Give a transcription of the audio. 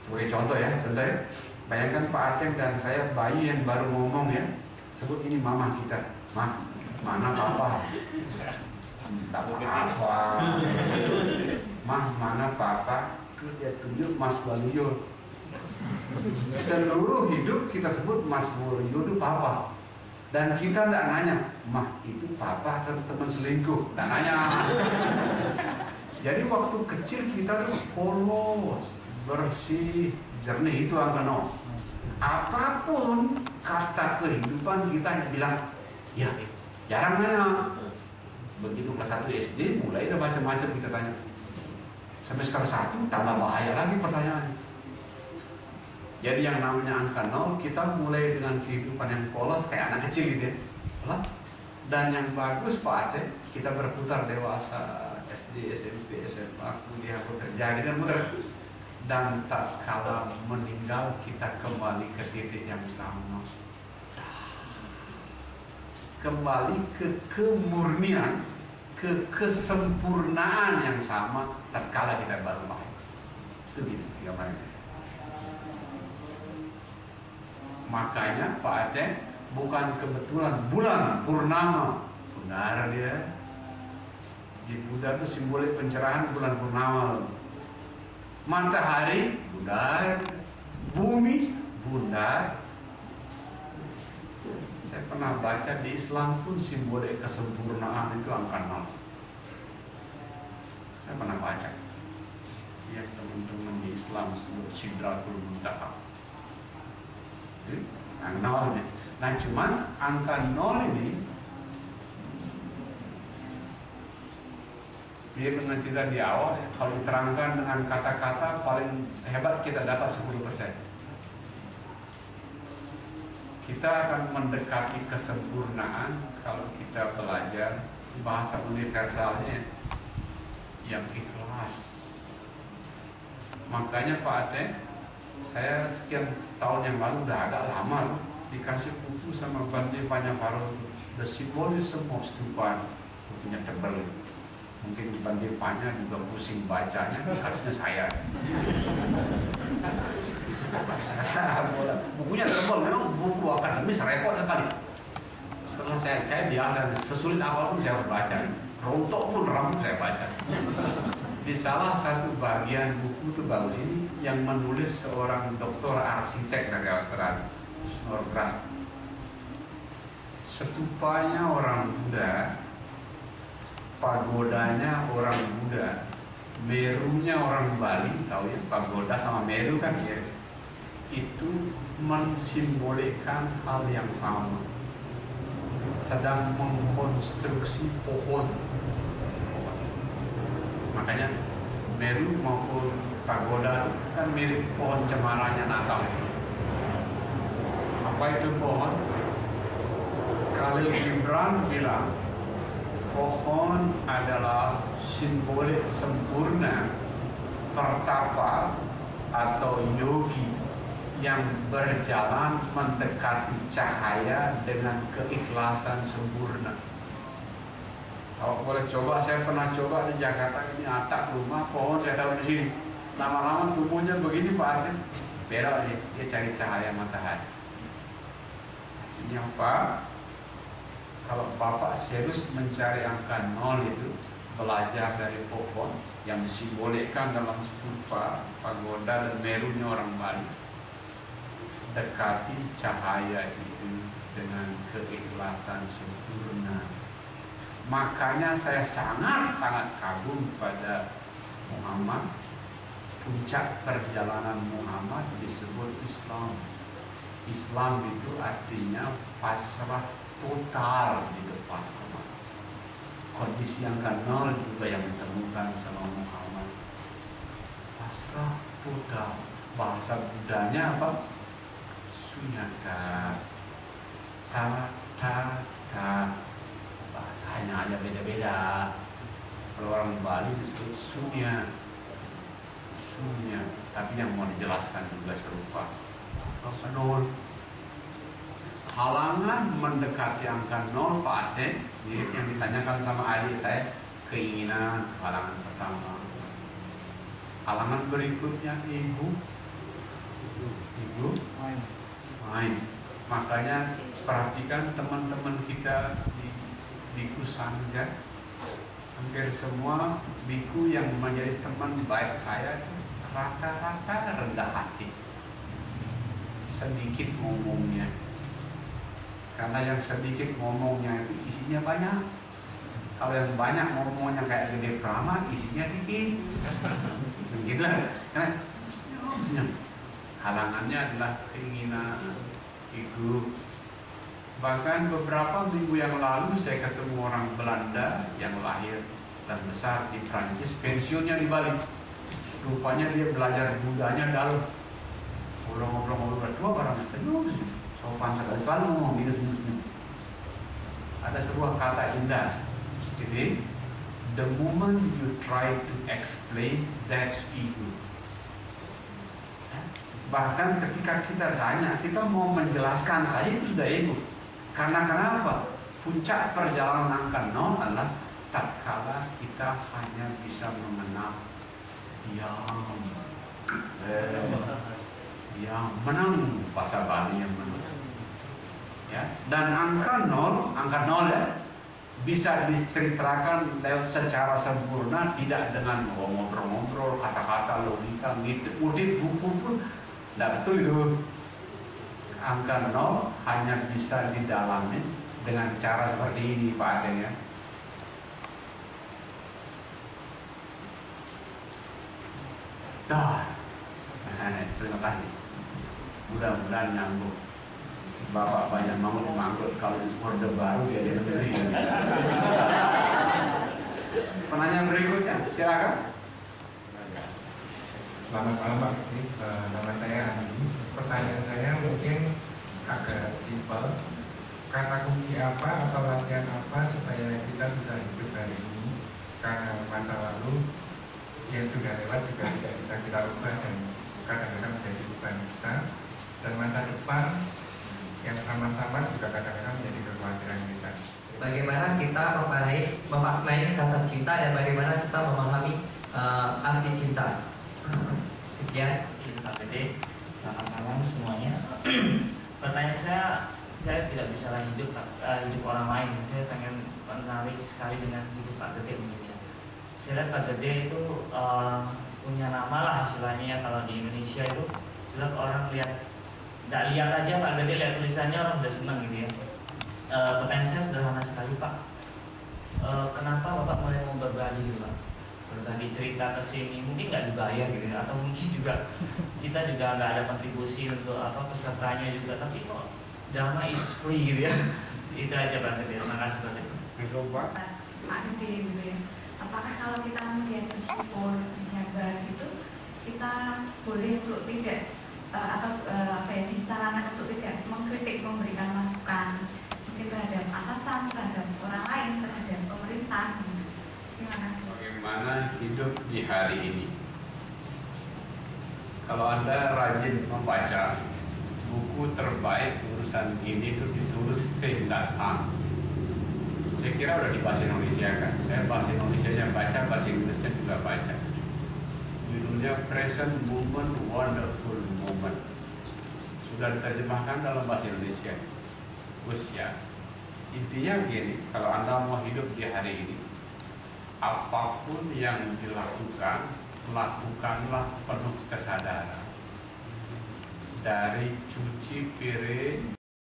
Sebagai contoh ya, bayangkan Pak Atem dan saya bayi yang baru ngomong ya, sebut ini mama kita, mah, mana papa? Tak apa, mah mana papa? Terus dia tunjuk Mas Waluyo. Seluruh hidup kita sebut Mas Waluyo itu papa. Dan kita tidak nanya, mah itu papa atau teman selingkuh? Tidak nanya. Jadi waktu kecil kita tuh polos, bersih, jernih, itu angka 0. Apapun kata kehidupan kita bilang, ya jarang nanya. Begitu kelas 1 SD mulai ada macam-macam kita tanya. Semester 1 tambah bahaya lagi pertanyaannya. Jadi yang namanya angka 0 kita mulai dengan kehidupan yang polos kayak anak kecil gitu ya. Dan yang bagus Pak Ate, kita berputar dewasa, SD, SMP, SMA, kuliah, bekerja, kita muter. Dan tak kala meninggal kita kembali ke titik yang sama, kembali ke kemurnian, ke kesempurnaan yang sama tak kala kita baru lahir. Itu gitu gambarnya. Makanya Pak Aceh bukan kebetulan bulan purnama, benar dia. Di Buddha itu simbolik pencerahan bulan purnama. Matahari bundar, bumi bundar. Saya pernah baca di Islam pun simbolik kesempurnaan itu angka 0. Saya pernah baca. Ya teman-teman di Islam sebut Sidratul Muntaha. Angka 0 ini. Nah cuman angka 0 ini dia dengan cerita di awal, kalau diterangkan dengan kata-kata paling hebat kita dapat 10%. Kita akan mendekati kesempurnaan kalau kita belajar bahasa universalnya yang ikhlas. Makanya Pak Ate, saya sekian tahun yang lalu udah agak lama dikasih buku sama Bante Panyaparu, The Symbolism of Stupa, bukunya tebal. Mungkin Bante Panya juga pusing bacanya, dikasihnya saya. Bukunya tebal, memang buku akademis repot sekali. Setelah saya biasa, sesulit apapun saya baca, rontok pun rampung saya baca. Di salah satu bagian buku itu bagus ini yang menulis seorang doktor arsitek dari Australia, Snodgrass. Stupanya orang Buddha, pagodanya orang Buddha, Merunya orang Bali, tahu ya pagoda sama Meru kan ya, itu mensimbolikkan hal yang sama, sedang mengkonstruksi pohon. Makanya Meru maupun pagoda kan mirip pohon cemaranya Natal. Apa itu pohon? Khalil Gibran bilang pohon adalah simbolik sempurna, pertapa atau yogi yang berjalan mendekati cahaya dengan keikhlasan sempurna. Kalau boleh coba, saya pernah coba di Jakarta ini atap rumah pohon saya taruh di sini. Lama-lama tumbuhnya begini Pak Artin, belok dia cari cahaya matahari. Ini apa? Kalau Bapak serius mencari angka 0 itu, belajar dari pohon yang disimbolikkan dalam stupa, pagoda dan Merunya orang Bali, dekati cahaya itu dengan keikhlasan sempurna. Makanya saya sangat-sangat kagum pada Muhammad. Puncak perjalanan Muhammad disebut Islam. Islam itu artinya pasrah total di depan Allah. Kondisi yang kanal juga yang ditemukan sama Muhammad. Pasrah total. Bahasa Budanya apa? Sunyata, ta. Bahasanya aja beda-beda. Kalau orang Bali disebut sunya, tapi yang mau dijelaskan juga serupa. Nol. Halangan mendekati angka 0 Pak Ate, yang ditanyakan sama adik saya, keinginan halangan pertama. Halangan berikutnya ego, Ego main. Makanya perhatikan teman-teman kita di biku sangga, hampir semua biku yang menjadi teman baik saya rata-rata rendah hati, sedikit ngomongnya. Karena yang sedikit ngomongnya itu isinya banyak. Kalau yang banyak ngomongnya kayak Gede Krama, isinya dikit. Begitulah. Karena halangannya adalah keinginan, ego. Bahkan beberapa minggu yang lalu saya ketemu orang Belanda yang lahir dan besar di Prancis, pensiunnya di Bali. Rupanya dia belajar Budanya dalam. Ngobrol-ngobrol berdua barang senyum, sopan sekali, selalu ngomong gitu senyum-senyum. Ada sebuah kata indah. Jadi, the moment you try to explain, that's ego. Bahkan ketika kita tanya, kita mau menjelaskan saja itu sudah ego. Karena kenapa? Puncak perjalanan angka 0 adalah tatkala kita hanya bisa mengenal diam. Yang menang bahasa Bali yang menang. Ya, dan angka 0 ya, bisa diceritakan secara sempurna, tidak dengan ngobrol-ngobrol, kata-kata, logika, ngutip buku pun tidak betul itu. Angka 0 hanya bisa didalami dengan cara seperti ini Pak Adeng ya. Terima kasih. Mudah-mudahan nyambung. Bapak banyak manggut kalau orde baru jadi menteri. Penanya berikutnya, silakan. Selamat malam Pak. Nama saya Andi. Pertanyaan saya mungkin agak simpel. Kata kunci apa atau latihan apa supaya kita bisa hidup hari ini? Karena masa lalu yang sudah lewat juga tidak bisa kita ubah dan kadang-kadang menjadi beban kita. Dan masa depan yang sama-sama juga kadang-kadang menjadi kekhawatiran kita. Bagaimana kita memaknai kata cinta dan bagaimana kita memahami arti cinta. Sekian. Pak Gede, selamat malam semuanya. Pertanyaan saya tidak bisa lah hidup orang lain. Saya pengen menarik sekali dengan hidup Pak Gede mungkin ya. Saya lihat Pak Gede itu punya nama lah istilahnya. Kalau di Indonesia itu sudah orang tidak lihat aja Pak Gede, lihat tulisannya orang sudah senang gitu ya. Pertanyaan saya sederhana sekali Pak. Kenapa Bapak mulai mau berbagi gitu Pak? Berbagi cerita ke sini mungkin nggak dibayar gitu ya, atau mungkin juga kita juga nggak ada kontribusi untuk pesertanya juga, tapi kok drama is free gitu ya. Itu aja Pak Gede. Terima kasih Pak Gede. Pak Gede gitu ya. Apakah kalau kita melihat bersyukur, menyabar itu kita boleh untuk tidak disarankan untuk tidak mengkritik, memberikan masukan mungkin terhadap atasan, terhadap orang lain, terhadap pemerintah. Terima kasih. Bagaimana hidup di hari ini? Kalau Anda rajin membaca buku terbaik urusan ini itu ditulis Tindakan. Saya kira udah di bahasa Indonesia kan. Saya bahasa Indonesianya baca, bahasa Inggrisnya juga baca. Judulnya Present Moment, Wonderful Moment. Sudah diterjemahkan dalam bahasa Indonesia. Ya. Intinya gini, kalau Anda mau hidup di hari ini, apapun yang dilakukan, lakukanlah penuh kesadaran. Dari cuci piring,